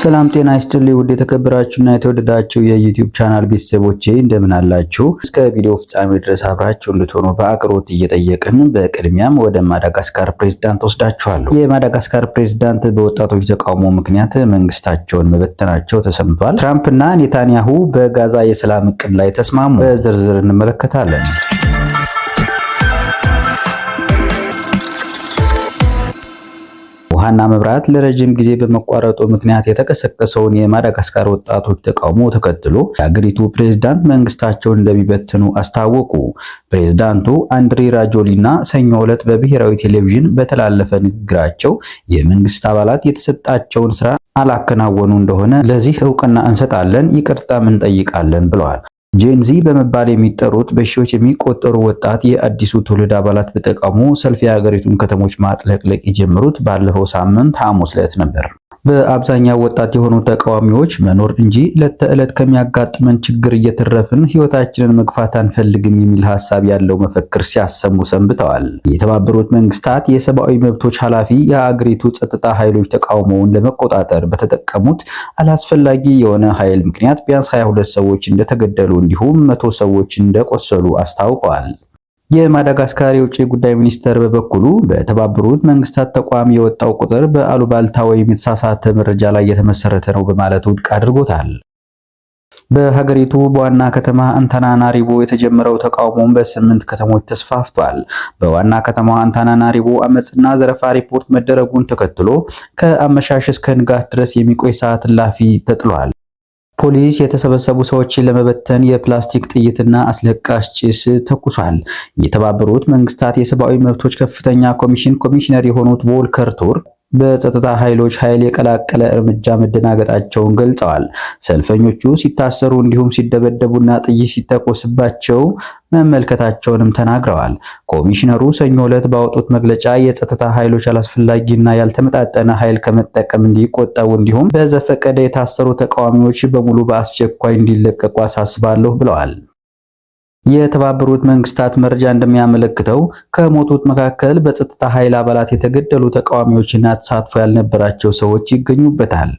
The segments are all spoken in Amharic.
ሰላም ጤና ይስጥልኝ ውድ የተከበራችሁና የተወደዳችሁ የዩቲዩብ ቻናል ቤተሰቦቼ እንደምን አላችሁ? እስከ ቪዲዮ ፍጻሜ ድረስ አብራችሁ እንድትሆኑ በአክብሮት እየጠየቅን በቅድሚያም ወደ ማዳጋስካር ፕሬዝዳንት ወስዳችኋለሁ። የማዳጋስካር ፕሬዝዳንት በወጣቶች ተቃውሞ ምክንያት መንግስታቸውን መበተናቸው ተሰምቷል። ትራምፕና ኔታንያሁ በጋዛ የሰላም እቅድ ላይ ተስማሙ። በዝርዝር እንመለከታለን። ውሃና መብራት ለረጅም ጊዜ በመቋረጡ ምክንያት የተቀሰቀሰውን የማዳጋስካር ወጣቶች ተቃውሞ ተከትሎ የአገሪቱ ፕሬዝዳንት መንግስታቸውን እንደሚበትኑ አስታወቁ። ፕሬዝዳንቱ አንድሪ ራጆሊና ሰኞ ዕለት በብሔራዊ ቴሌቪዥን በተላለፈ ንግግራቸው የመንግስት አባላት የተሰጣቸውን ስራ አላከናወኑ እንደሆነ ለዚህ እውቅና እንሰጣለን፣ ይቅርታም እንጠይቃለን ብለዋል። ጄንዚ በመባል የሚጠሩት በሺዎች የሚቆጠሩ ወጣት የአዲሱ ትውልድ አባላት በተቃውሞ ሰልፍ የሀገሪቱን ከተሞች ማጥለቅለቅ የጀመሩት ባለፈው ሳምንት ሐሙስ ዕለት ነበር። በአብዛኛው ወጣት የሆኑ ተቃዋሚዎች መኖር እንጂ ዕለት ተዕለት ከሚያጋጥመን ችግር እየተረፍን ህይወታችንን መግፋት አንፈልግም የሚል ሐሳብ ያለው መፈክር ሲያሰሙ ሰንብተዋል። የተባበሩት መንግስታት የሰብአዊ መብቶች ኃላፊ የአገሪቱ ጸጥታ ኃይሎች ተቃውሞውን ለመቆጣጠር በተጠቀሙት አላስፈላጊ የሆነ ኃይል ምክንያት ቢያንስ 22 ሰዎች እንደተገደሉ እንዲሁም 100 ሰዎች እንደቆሰሉ አስታውቀዋል። የማዳጋስካር የውጭ ጉዳይ ሚኒስቴር በበኩሉ በተባበሩት መንግስታት ተቋም የወጣው ቁጥር በአሉባልታ ወይም የተሳሳተ መረጃ ላይ የተመሰረተ ነው በማለት ውድቅ አድርጎታል። በሀገሪቱ በዋና ከተማ አንታናናሪቮ የተጀመረው ተቃውሞም በ8 ከተሞች ተስፋፍቷል። በዋና ከተማ አንታናናሪቮ አመጽና ዘረፋ ሪፖርት መደረጉን ተከትሎ ከአመሻሽ እስከ ንጋት ድረስ የሚቆይ ሰዓት እላፊ ተጥሏል። ፖሊስ የተሰበሰቡ ሰዎችን ለመበተን የፕላስቲክ ጥይትና አስለቃሽ ጭስ ተኩሷል። የተባበሩት መንግስታት የሰብአዊ መብቶች ከፍተኛ ኮሚሽነር የሆኑት ቮልከር ቱርክ በጸጥታ ኃይሎች ኃይል የቀላቀለ እርምጃ መደናገጣቸውን ገልጸዋል። ሰልፈኞቹ ሲታሰሩ እንዲሁም ሲደበደቡና ጥይት ሲተኮስባቸው መመልከታቸውንም ተናግረዋል። ኮሚሽነሩ ሰኞ ዕለት ባወጡት መግለጫ የጸጥታ ኃይሎች አላስፈላጊና ያልተመጣጠነ ኃይል ከመጠቀም እንዲቆጠቡ እንዲሁም በዘፈቀደ የታሰሩ ተቃዋሚዎች በሙሉ በአስቸኳይ እንዲለቀቁ አሳስባለሁ ብለዋል። የተባበሩት መንግስታት መረጃ እንደሚያመለክተው ከሞቱት መካከል በጸጥታ ኃይል አባላት የተገደሉ ተቃዋሚዎችና ተሳትፎ ያልነበራቸው ሰዎች ይገኙበታል።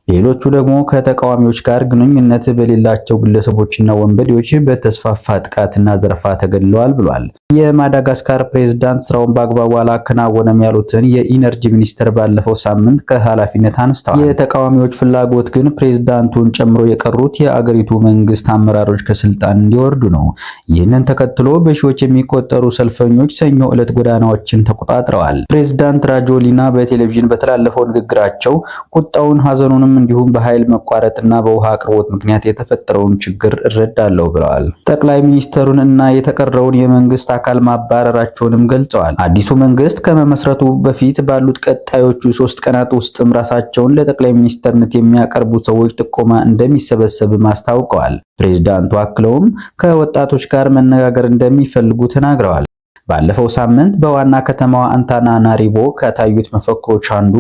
ሌሎቹ ደግሞ ከተቃዋሚዎች ጋር ግንኙነት በሌላቸው ግለሰቦችና ወንበዴዎች በተስፋፋ ጥቃትና ዘረፋ ተገድለዋል ብሏል። የማዳጋስካር ፕሬዝዳንት ስራውን በአግባቡ አላከናወነም ያሉትን የኢነርጂ ሚኒስትር ባለፈው ሳምንት ከኃላፊነት አነስተዋል። የተቃዋሚዎች ፍላጎት ግን ፕሬዝዳንቱን ጨምሮ የቀሩት የአገሪቱ መንግስት አመራሮች ከስልጣን እንዲወርዱ ነው። ይህንን ተከትሎ በሺዎች የሚቆጠሩ ሰልፈኞች ሰኞ ዕለት ጎዳናዎችን ተቆጣጥረዋል። ፕሬዝዳንት ራጆሊና በቴሌቪዥን በተላለፈው ንግግራቸው ቁጣውን፣ ሀዘኑንም እንዲሁም በኃይል መቋረጥና በውሃ አቅርቦት ምክንያት የተፈጠረውን ችግር እረዳለሁ ብለዋል። ጠቅላይ ሚኒስትሩን እና የተቀረውን የመንግስት አካል ማባረራቸውንም ገልጸዋል። አዲሱ መንግስት ከመመስረቱ በፊት ባሉት ቀጣዮቹ 3 ቀናት ውስጥም ራሳቸውን ለጠቅላይ ሚኒስትርነት የሚያቀርቡ ሰዎች ጥቆማ እንደሚሰበሰብም አስታውቀዋል። ፕሬዝዳንቱ አክለውም ከወጣቶች ጋር መነጋገር እንደሚፈልጉ ተናግረዋል። ባለፈው ሳምንት በዋና ከተማዋ አንታናናሪቮ ከታዩት መፈክሮች አንዱ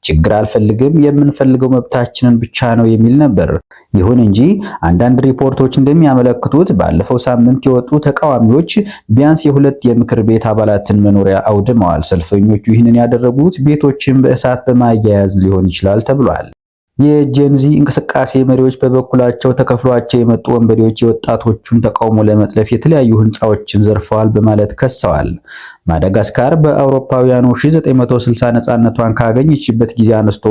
ችግር አልፈልግም፣ የምንፈልገው መብታችንን ብቻ ነው የሚል ነበር። ይሁን እንጂ አንዳንድ ሪፖርቶች እንደሚያመለክቱት ባለፈው ሳምንት የወጡ ተቃዋሚዎች ቢያንስ የ2 የምክር ቤት አባላትን መኖሪያ አውድመዋል። ሰልፈኞቹ ይህንን ያደረጉት ቤቶችን በእሳት በማያያዝ ሊሆን ይችላል ተብሏል። የጄንዚ እንቅስቃሴ መሪዎች በበኩላቸው ተከፍሏቸው የመጡ ወንበዴዎች የወጣቶቹን ተቃውሞ ለመጥለፍ የተለያዩ ህንፃዎችን ዘርፈዋል በማለት ከሰዋል። ማዳጋስካር በአውሮፓውያኑ 1960 ነፃነቷን ካገኘችበት ጊዜ አንስቶ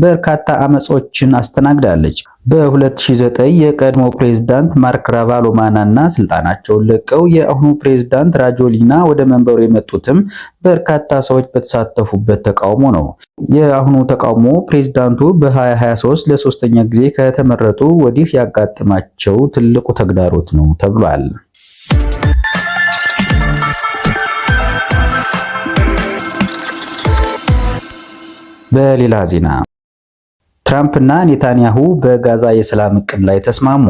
በርካታ አመጾችን አስተናግዳለች። በ2009 የቀድሞ ፕሬዝዳንት ማርክ ራቫሎማናና ስልጣናቸውን ለቀው የአሁኑ ፕሬዝዳንት ራጆሊና ወደ መንበሩ የመጡትም በርካታ ሰዎች በተሳተፉበት ተቃውሞ ነው። የአሁኑ ተቃውሞ ፕሬዝዳንቱ በ2023 ለሶስተኛ ጊዜ ከተመረጡ ወዲህ ያጋጠማቸው ትልቁ ተግዳሮት ነው ተብሏል። በሌላ ዜና ትራምፕና ኔታንያሁ በጋዛ የሰላም እቅድ ላይ ተስማሙ።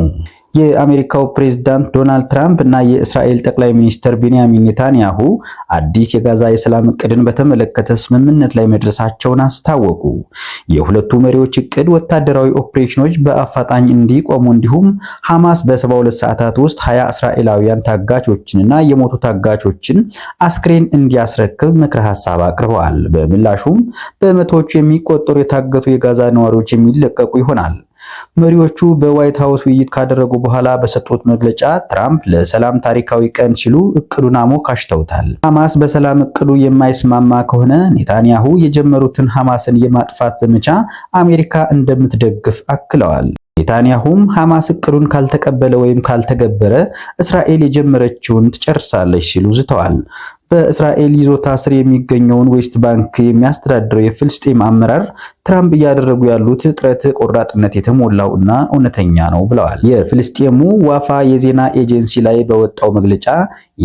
የአሜሪካው ፕሬዝዳንት ዶናልድ ትራምፕ እና የእስራኤል ጠቅላይ ሚኒስትር ቤንያሚን ኔታንያሁ አዲስ የጋዛ የሰላም እቅድን በተመለከተ ስምምነት ላይ መድረሳቸውን አስታወቁ። የሁለቱ መሪዎች እቅድ ወታደራዊ ኦፕሬሽኖች በአፋጣኝ እንዲቆሙ እንዲሁም ሐማስ በ72 ሰዓታት ውስጥ 20 እስራኤላውያን ታጋቾችንና የሞቱ ታጋቾችን አስክሬን እንዲያስረክብ ምክረ ሐሳብ አቅርበዋል። በምላሹም በመቶዎች የሚቆጠሩ የታገቱ የጋዛ ነዋሪዎች የሚለቀቁ ይሆናል። መሪዎቹ በዋይት ሃውስ ውይይት ካደረጉ በኋላ በሰጡት መግለጫ ትራምፕ ለሰላም ታሪካዊ ቀን ሲሉ እቅዱን አሞካሽተውታል። ሐማስ በሰላም እቅዱ የማይስማማ ከሆነ ኔታንያሁ የጀመሩትን ሐማስን የማጥፋት ዘመቻ አሜሪካ እንደምትደግፍ አክለዋል። ኔታንያሁም ሐማስ እቅዱን ካልተቀበለ ወይም ካልተገበረ እስራኤል የጀመረችውን ትጨርሳለች ሲሉ ዝተዋል። በእስራኤል ይዞታ ስር የሚገኘውን ዌስት ባንክ የሚያስተዳድረው የፍልስጤም አመራር ትራምፕ እያደረጉ ያሉት ጥረት ቆራጥነት የተሞላው እና እውነተኛ ነው ብለዋል። የፍልስጤሙ ዋፋ የዜና ኤጀንሲ ላይ በወጣው መግለጫ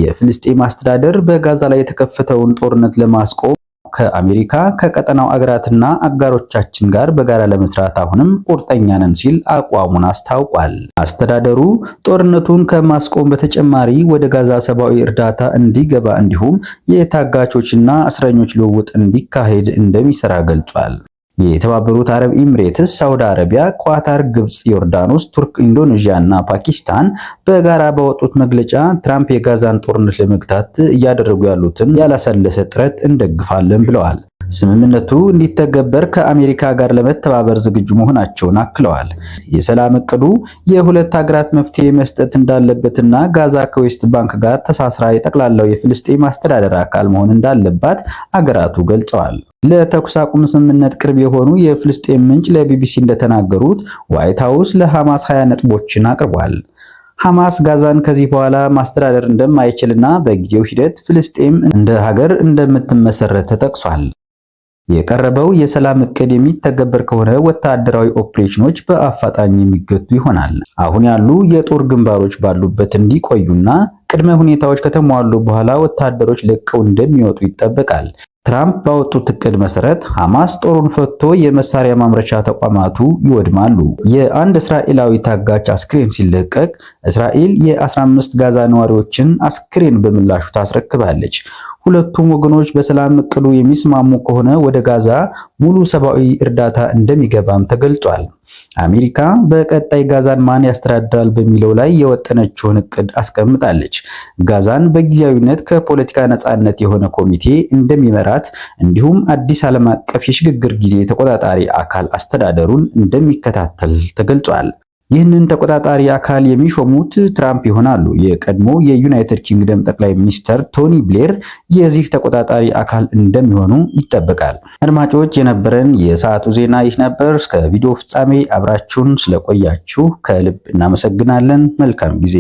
የፍልስጤም አስተዳደር በጋዛ ላይ የተከፈተውን ጦርነት ለማስቆም ከአሜሪካ ከቀጠናው አገራትና አጋሮቻችን ጋር በጋራ ለመስራት አሁንም ቁርጠኛ ነን ሲል አቋሙን አስታውቋል። አስተዳደሩ ጦርነቱን ከማስቆም በተጨማሪ ወደ ጋዛ ሰብአዊ እርዳታ እንዲገባ እንዲሁም የታጋቾችና እስረኞች ልውውጥ እንዲካሄድ እንደሚሰራ ገልጿል። የተባበሩት አረብ ኤሚሬትስ፣ ሳውዲ አረቢያ፣ ኳታር፣ ግብጽ፣ ዮርዳኖስ፣ ቱርክ፣ ኢንዶኔዥያ እና ፓኪስታን በጋራ ባወጡት መግለጫ ትራምፕ የጋዛን ጦርነት ለመግታት እያደረጉ ያሉትን ያላሰለሰ ጥረት እንደግፋለን ብለዋል። ስምምነቱ እንዲተገበር ከአሜሪካ ጋር ለመተባበር ዝግጁ መሆናቸውን አክለዋል። የሰላም እቅዱ የሁለት ሀገራት መፍትሄ መስጠት እንዳለበትና ጋዛ ከዌስት ባንክ ጋር ተሳስራ የጠቅላላው የፍልስጤም አስተዳደር አካል መሆን እንዳለባት አገራቱ ገልጸዋል። ለተኩስ አቁም ስምምነት ቅርብ የሆኑ የፍልስጤም ምንጭ ለቢቢሲ እንደተናገሩት ዋይት ሃውስ ለሐማስ 20 ነጥቦችን አቅርቧል። ሐማስ ጋዛን ከዚህ በኋላ ማስተዳደር እንደማይችልና በጊዜው ሂደት ፍልስጤም እንደ ሀገር እንደምትመሰረት ተጠቅሷል። የቀረበው የሰላም እቅድ የሚተገበር ከሆነ ወታደራዊ ኦፕሬሽኖች በአፋጣኝ የሚገቱ ይሆናል። አሁን ያሉ የጦር ግንባሮች ባሉበት እንዲቆዩና ቅድመ ሁኔታዎች ከተሟሉ በኋላ ወታደሮች ለቀው እንደሚወጡ ይጠበቃል። ትራምፕ ባወጡት እቅድ መሰረት ሐማስ ጦሩን ፈቶ የመሳሪያ ማምረቻ ተቋማቱ ይወድማሉ። የአንድ እስራኤላዊ ታጋች አስክሬን ሲለቀቅ እስራኤል የ15 ጋዛ ነዋሪዎችን አስክሬን በምላሹ ታስረክባለች። ሁለቱም ወገኖች በሰላም እቅዱ የሚስማሙ ከሆነ ወደ ጋዛ ሙሉ ሰብአዊ እርዳታ እንደሚገባም ተገልጿል። አሜሪካ በቀጣይ ጋዛን ማን ያስተዳድራል በሚለው ላይ የወጠነችውን እቅድ አስቀምጣለች። ጋዛን በጊዜያዊነት ከፖለቲካ ነፃነት የሆነ ኮሚቴ እንደሚመራት እንዲሁም አዲስ ዓለም አቀፍ የሽግግር ጊዜ ተቆጣጣሪ አካል አስተዳደሩን እንደሚከታተል ተገልጿል። ይህንን ተቆጣጣሪ አካል የሚሾሙት ትራምፕ ይሆናሉ። የቀድሞ የዩናይትድ ኪንግደም ጠቅላይ ሚኒስትር ቶኒ ብሌር የዚህ ተቆጣጣሪ አካል እንደሚሆኑ ይጠበቃል። አድማጮች፣ የነበረን የሰዓቱ ዜና ይህ ነበር። እስከ ቪዲዮ ፍጻሜ አብራችሁን ስለቆያችሁ ከልብ እናመሰግናለን። መልካም ጊዜ